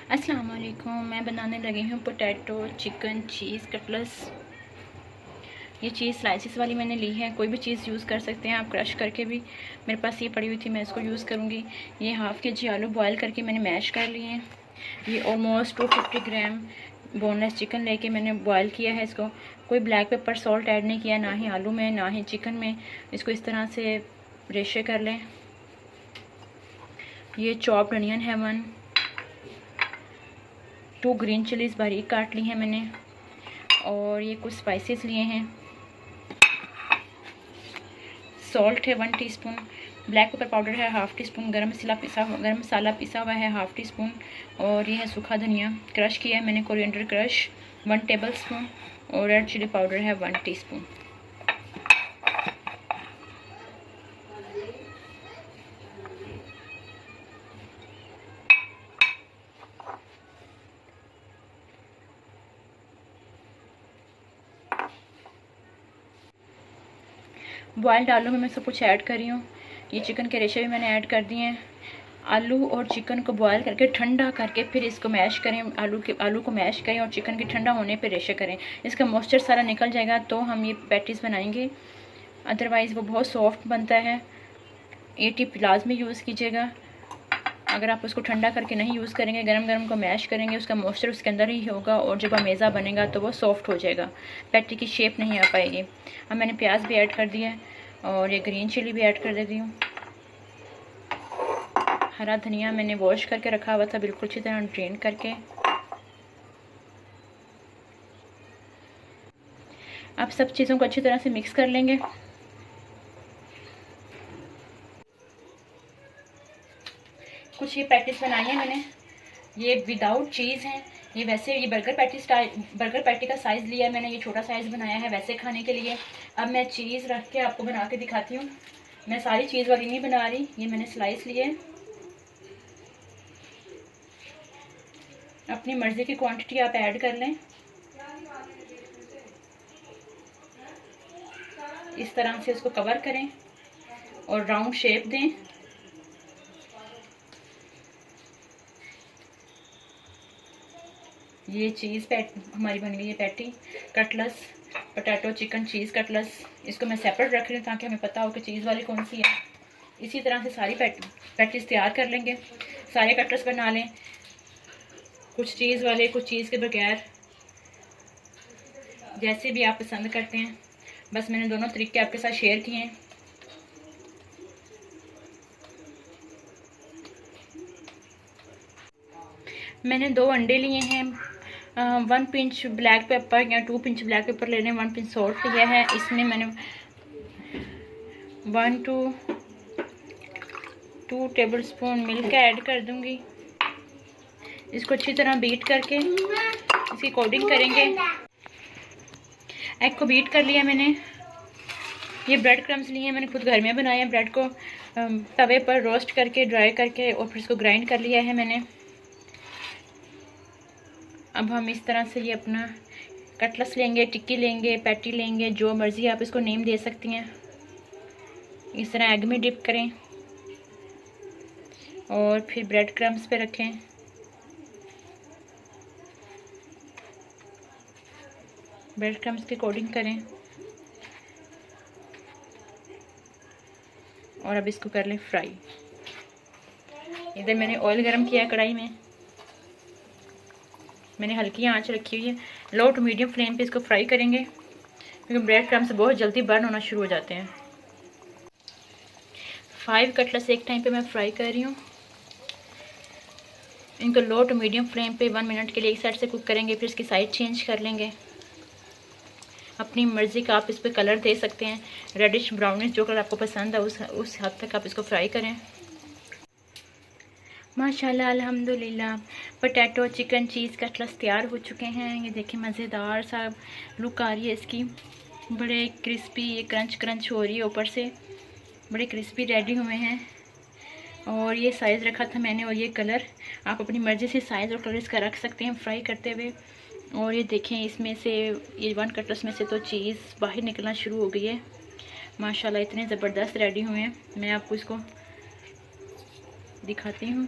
अस्सलाम वालेकुम। मैं बनाने लगी हूँ पोटैटो चिकन चीज़ कटलेट्स। ये चीज़ स्लाइसिस वाली मैंने ली है, कोई भी चीज़ यूज़ कर सकते हैं आप, क्रश करके भी। मेरे पास ये पड़ी हुई थी, मैं इसको यूज़ करूँगी। ये हाफ़ kg आलू बॉयल करके मैंने मैश कर लिए हैं। ये ऑलमोस्ट 250 ग्राम बोनलेस चिकन लेके मैंने बॉयल किया है इसको। कोई ब्लैक पेपर सॉल्ट ऐड नहीं किया, ना ही आलू में ना ही चिकन में। इसको इस तरह से रेशे कर लें। ये चॉप्ड अनियन है 2 ग्रीन चिलीज़ बारीक काट ली हैं मैंने, और ये कुछ स्पाइसेस लिए हैं। सॉल्ट है 1 टीस्पून, ब्लैक पेपर पाउडर है हाफ़ टी स्पून, गरम मसाला पिसा हुआ है हाफ़ टी स्पून, और ये है सूखा धनिया क्रश किया है मैंने, कोरिएंडर क्रश 1 टेबल स्पून, और रेड चिली पाउडर है 1 टीस्पून। बॉयल्ड आलू में मैं सब कुछ ऐड कर रही हूँ। ये चिकन के रेशे भी मैंने ऐड कर दिए हैं। आलू और चिकन को बॉयल करके ठंडा करके फिर इसको मैश करें। आलू को मैश करें और चिकन के ठंडा होने पे रेशे करें। इसका मॉइस्चर सारा निकल जाएगा तो हम ये पैटीज़ बनाएंगे, अदरवाइज़ वो बहुत सॉफ्ट बनता है। 80 प्लाज में यूज़ कीजिएगा। अगर आप उसको ठंडा करके नहीं यूज़ करेंगे, गरम गरम को मैश करेंगे, उसका मॉइस्चर उसके अंदर ही होगा और जब अमेज़ा बनेगा तो वो सॉफ्ट हो जाएगा, पैटी की शेप नहीं आ पाएगी। अब मैंने प्याज भी ऐड कर दिया है और ये ग्रीन चिली भी ऐड कर देती हूँ। हरा धनिया मैंने वॉश करके रखा हुआ था, बिल्कुल अच्छी तरह ड्रेन करके। अब सब चीज़ों को अच्छी तरह से मिक्स कर लेंगे। कुछ ये पैटीज बनाई है मैंने, ये विदाउट चीज़ हैं। ये वैसे ये बर्गर पैटी का साइज़ लिया है मैंने, ये छोटा साइज़ बनाया है वैसे खाने के लिए। अब मैं चीज़ रख के आपको बना के दिखाती हूँ। मैं सारी चीज़ वाली नहीं बना रही, ये मैंने स्लाइस लिए। अपनी मर्ज़ी की क्वांटिटी आप ऐड कर लें। इस तरह से इसको कवर करें और राउंड शेप दें। ये चीज़ हमारी बन गई है patty cutlets, potato chicken cheese cutlets. इसको मैं सेपरेट रख रही हूँ ताकि हमें पता हो कि चीज़ वाली कौन सी है। इसी तरह से सारी पैटीज तैयार कर लेंगे। सारे कटलेट्स बना लें, कुछ चीज़ वाले कुछ चीज़ के बगैर, जैसे भी आप पसंद करते हैं। बस मैंने दोनों तरीके आपके साथ शेयर किए हैं। मैंने 2 अंडे लिए हैं, 1 पिंच ब्लैक पेपर या 2 पिंच ब्लैक पेपर लेने, 1 पिंच सॉल्ट लिया है। इसमें मैंने 1 to 2 table spoon milk add कर दूंगी। इसको अच्छी तरह बीट करके इसकी कोटिंग करेंगे। एग को बीट कर लिया मैंने। ये ब्रेड क्रम्स लिए हैं, मैंने खुद घर में बनाया है। ब्रेड को तवे पर रोस्ट करके ड्राई करके और फिर इसको ग्राइंड कर लिया है मैंने। अब हम इस तरह से ये अपना कटलेट्स लेंगे, टिक्की लेंगे, पैटी लेंगे, जो मर्ज़ी आप इसको नेम दे सकती हैं। इस तरह एग में डिप करें और फिर ब्रेड क्रम्स पे रखें। ब्रेड क्रम्स की कोटिंग करें और अब इसको कर लें फ्राई। इधर मैंने ऑयल गरम किया है कढ़ाई में, मैंने हल्की आंच रखी हुई है। लो टू मीडियम फ्लेम पे इसको फ्राई करेंगे क्योंकि ब्रेड क्रम्स बहुत जल्दी बर्न होना शुरू हो जाते हैं। 5 कटलेट्स एक टाइम पे मैं फ्राई कर रही हूँ। इनको लो टू मीडियम फ्लेम पे 1 मिनट के लिए एक साइड से कुक करेंगे, फिर इसकी साइड चेंज कर लेंगे। अपनी मर्ज़ी का आप इस पर कलर दे सकते हैं, रेडिश ब्राउनिश, जो कलर आपको पसंद है उस हद तक आप इसको फ्राई करें। माशाल्लाह अल्हम्दुलिल्लाह पोटैटो चिकन चीज़ कटलेट्स तैयार हो चुके हैं। ये देखें मज़ेदार सा लुक आ रही है इसकी, बड़े क्रिस्पी, ये क्रंच हो रही है ऊपर से, बड़े क्रिस्पी रेडी हुए हैं। और ये साइज़ रखा था मैंने, और ये कलर आप अपनी मर्ज़ी से साइज़ और कलर इसका रख सकते हैं फ्राई करते हुए। और ये देखें इसमें से ये 1 कटलेट्स में से तो चीज़ बाहर निकलना शुरू हो गई है। माशाल्लाह इतने ज़बरदस्त रेडी हुए हैं। मैं आपको इसको दिखाती हूँ।